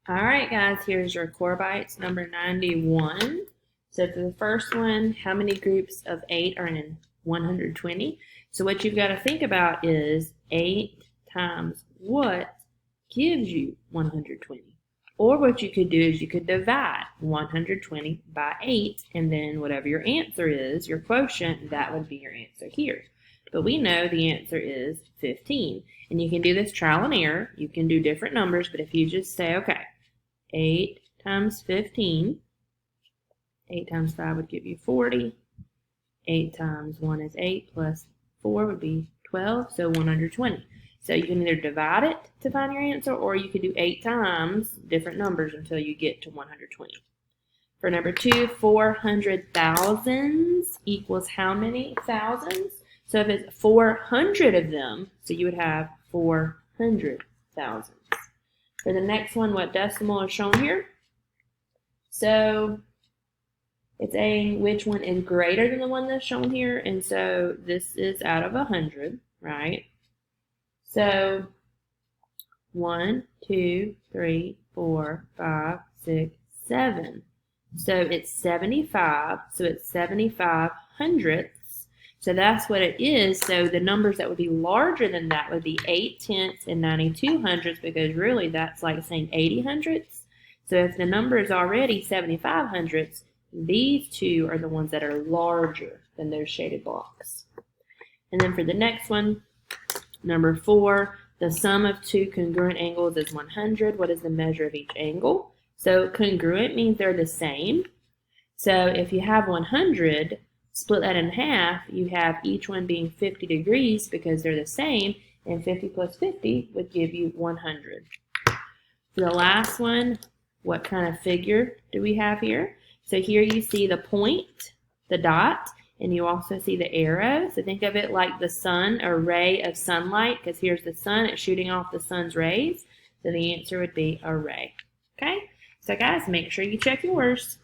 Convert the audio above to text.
All right, guys, here's your core bytes number 91. So for the first one, how many groups of 8 are in 120? So what you've got to think about is 8 times what gives you 120. Or what you could do is you could divide 120 by 8, and then whatever your answer is, your quotient, that would be your answer here. But we know the answer is 15. And you can do this trial and error. You can do different numbers, but if you just say, okay, 8 times 15, 8 times 5 would give you 40. 8 times 1 is 8 plus 4 would be 12, so 120. So you can either divide it to find your answer, or you could do 8 times different numbers until you get to 120. For number 2, 400 thousands equals how many thousands? So if it's 400 of them, so you would have 400 thousands. For the next one, what decimal is shown here? So it's saying which one is greater than the one that's shown here, and so this is out of 100, right? So 1, 2, 3, 4, 5, 6, 7. So it's 75, so it's 75 hundredths. So that's what it is. So the numbers that would be larger than that would be 8 tenths and 92 hundredths, because really that's like saying 80 hundredths. So if the number is already 75 hundredths, these two are the ones that are larger than those shaded blocks. And then for the next one, number 4, the sum of two congruent angles is 100. What is the measure of each angle? So congruent means they're the same. So if you have 100, split that in half, you have each one being 50 degrees because they're the same, and 50 plus 50 would give you 100. For the last one, what kind of figure do we have here? So here you see the point, the dot, and you also see the arrow. So think of it like the sun, a ray of sunlight, because here's the sun, it's shooting off the sun's rays. So the answer would be a ray. Okay? So guys, make sure you check yours.